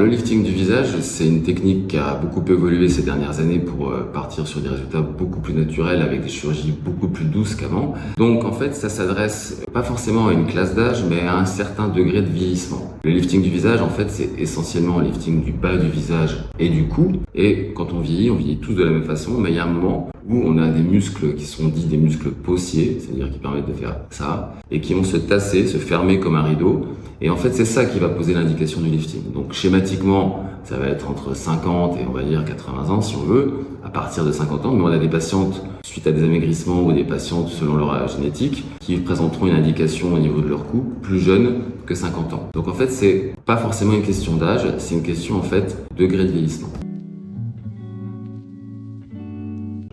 le lifting du visage, c'est une technique qui a beaucoup évolué ces dernières années pour partir sur des résultats beaucoup plus naturels avec des chirurgies beaucoup plus douces qu'avant. Donc en fait, ça s'adresse pas forcément à une classe d'âge, mais à un certain degré de vieillissement. Le lifting du visage, en fait, c'est essentiellement un lifting du bas du visage et du cou. Et quand on vieillit tous de la même façon, mais il y a un moment où on a des muscles qui sont dits des muscles possiers, c'est-à-dire qui permettent de faire ça, et qui vont se tasser, se fermer comme un rideau. Et en fait, c'est ça qui va poser l'indication du lifting. Donc schématiquement, ça va être entre 50 et on va dire 80 ans si on veut, à partir de 50 ans, mais on a des patientes suite à des amaigrissements ou des patientes selon leur âge génétique qui présenteront une indication au niveau de leur cou plus jeune que 50 ans. Donc en fait, c'est pas forcément une question d'âge, c'est une question en fait de degré de vieillissement.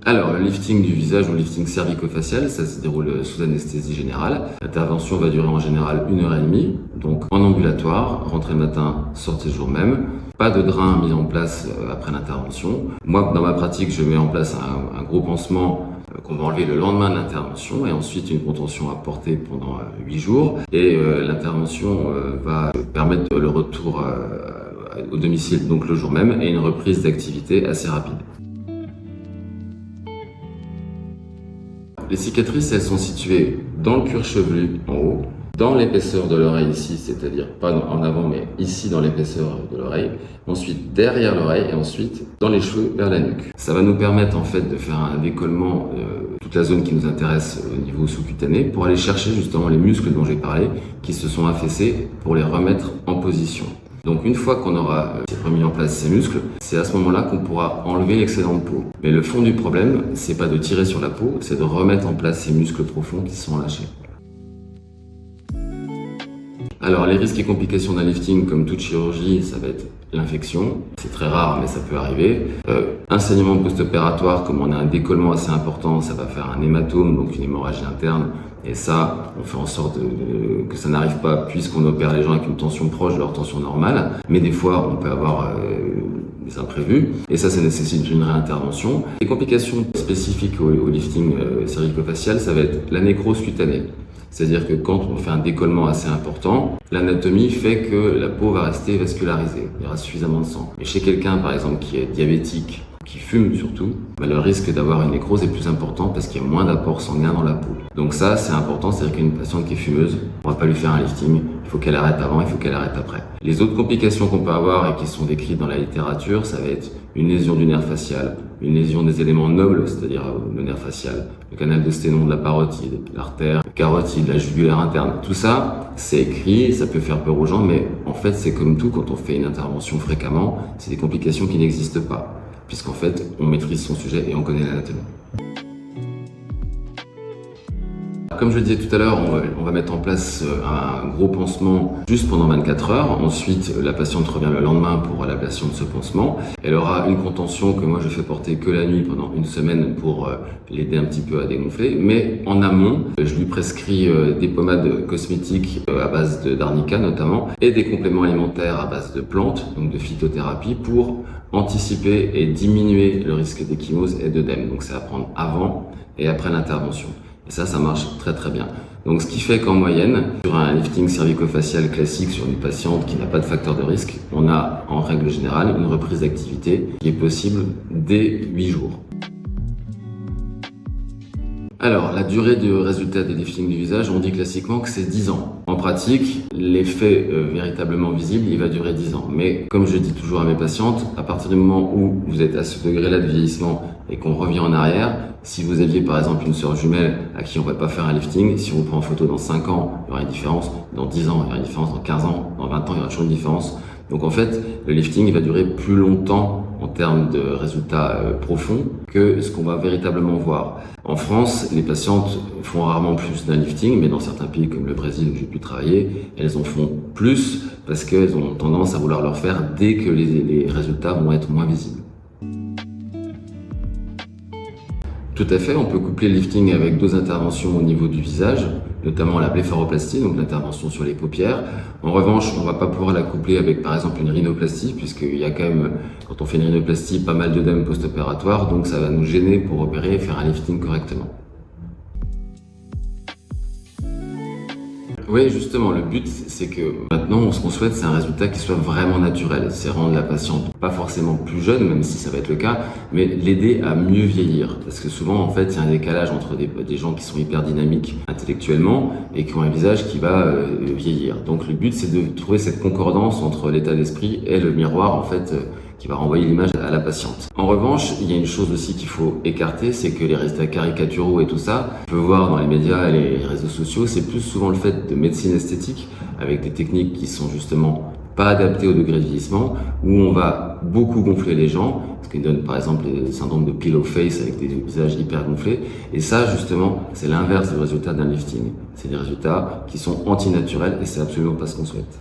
Alors, le lifting du visage ou le lifting cervico-facial, ça se déroule sous anesthésie générale. L'intervention va durer en général 1h30, donc en ambulatoire, rentrée le matin, sortie le jour même. Pas de drain mis en place après l'intervention. Moi, dans ma pratique, je mets en place un gros pansement qu'on va enlever le lendemain de l'intervention et ensuite une contention à porter pendant 8 jours. Et l'intervention va permettre le retour au domicile donc le jour même et une reprise d'activité assez rapide. Les cicatrices, elles sont situées dans le cuir chevelu en haut, dans l'épaisseur de l'oreille ici, c'est-à-dire pas en avant mais ici dans l'épaisseur de l'oreille, ensuite derrière l'oreille et ensuite dans les cheveux vers la nuque. Ça va nous permettre en fait de faire un décollement toute la zone qui nous intéresse au niveau sous-cutané pour aller chercher justement les muscles dont j'ai parlé qui se sont affaissés pour les remettre en position. Donc une fois qu'on aura remis en place ces muscles, c'est à ce moment-là qu'on pourra enlever l'excédent de peau. Mais le fond du problème, c'est pas de tirer sur la peau, c'est de remettre en place ces muscles profonds qui sont lâchés. Alors les risques et complications d'un lifting, comme toute chirurgie, ça va être l'infection, c'est très rare mais ça peut arriver. Un saignement post-opératoire, comme on a un décollement assez important, ça va faire un hématome, donc une hémorragie interne. Et ça, on fait en sorte que ça n'arrive pas puisqu'on opère les gens avec une tension proche de leur tension normale. Mais des fois, on peut avoir des imprévus. Et ça nécessite une réintervention. Les complications spécifiques au lifting cervico-facial, ça va être la nécrose cutanée. C'est-à-dire que quand on fait un décollement assez important, l'anatomie fait que la peau va rester vascularisée. Il y aura suffisamment de sang. Mais chez quelqu'un, par exemple, qui est diabétique, qui fume surtout, le risque d'avoir une nécrose est plus important parce qu'il y a moins d'apport sanguin dans la peau. Donc ça, c'est important, c'est-à-dire qu'une patiente qui est fumeuse, on va pas lui faire un lifting, il faut qu'elle arrête avant, il faut qu'elle arrête après. Les autres complications qu'on peut avoir et qui sont décrites dans la littérature, ça va être une lésion du nerf facial, une lésion des éléments nobles, c'est-à-dire le nerf facial, le canal de sténon de la parotide, l'artère carotide, la jugulaire interne. Tout ça, c'est écrit, ça peut faire peur aux gens, mais en fait, c'est comme tout, quand on fait une intervention fréquemment, c'est des complications qui n'existent pas, puisqu'en fait, on maîtrise son sujet et on connaît l'anatomie. Comme je le disais tout à l'heure, on va mettre en place un gros pansement juste pendant 24 heures. Ensuite, la patiente revient le lendemain pour l'ablation de ce pansement. Elle aura une contention que moi je fais porter que la nuit pendant une semaine pour l'aider un petit peu à dégonfler. Mais en amont, je lui prescris des pommades cosmétiques à base d'arnica notamment et des compléments alimentaires à base de plantes, donc de phytothérapie pour anticiper et diminuer le risque d'échymose et d'œdème. Donc c'est à prendre avant et après l'intervention. Et ça marche très très bien. Donc ce qui fait qu'en moyenne, sur un lifting cervico-facial classique sur une patiente qui n'a pas de facteur de risque, on a en règle générale une reprise d'activité qui est possible dès 8 jours. Alors, la durée du résultat des liftings du visage, on dit classiquement que c'est 10 ans. En pratique, l'effet véritablement visible, il va durer 10 ans. Mais comme je dis toujours à mes patientes, à partir du moment où vous êtes à ce degré-là de vieillissement et qu'on revient en arrière, si vous aviez par exemple une sœur jumelle à qui on ne va pas faire un lifting, si on vous prend en photo dans 5 ans, il y aura une différence, dans 10 ans, il y aura une différence, dans 15 ans, dans 20 ans, il y aura toujours une différence. Donc en fait, le lifting il va durer plus longtemps en termes de résultats profonds que ce qu'on va véritablement voir. En France, les patientes font rarement plus d'un lifting, mais dans certains pays comme le Brésil où j'ai pu travailler, elles en font plus parce qu'elles ont tendance à vouloir leur faire dès que les résultats vont être moins visibles. Tout à fait, on peut coupler le lifting avec d'autres interventions au niveau du visage, notamment la blépharoplastie, donc l'intervention sur les paupières. En revanche, on ne va pas pouvoir la coupler avec par exemple une rhinoplastie, puisqu'il y a quand même, quand on fait une rhinoplastie, pas mal d'œdème post-opératoire, donc ça va nous gêner pour opérer et faire un lifting correctement. Oui, justement, le but, c'est que maintenant, ce qu'on souhaite, c'est un résultat qui soit vraiment naturel. C'est rendre la patiente pas forcément plus jeune, même si ça va être le cas, mais l'aider à mieux vieillir. Parce que souvent, en fait, il y a un décalage entre des gens qui sont hyper dynamiques intellectuellement et qui ont un visage qui va vieillir. Donc, le but, c'est de trouver cette concordance entre l'état d'esprit et le miroir, en fait, qui va renvoyer l'image à la patiente. En revanche, il y a une chose aussi qu'il faut écarter, c'est que les résultats caricaturaux et tout ça, on peut voir dans les médias et les réseaux sociaux, c'est plus souvent le fait de médecine esthétique, avec des techniques qui sont justement pas adaptées au degré de vieillissement, où on va beaucoup gonfler les gens, ce qui donne par exemple le syndrome de pillow face avec des visages hyper gonflés. Et ça, justement, c'est l'inverse du résultat d'un lifting. C'est des résultats qui sont antinaturels et c'est absolument pas ce qu'on souhaite.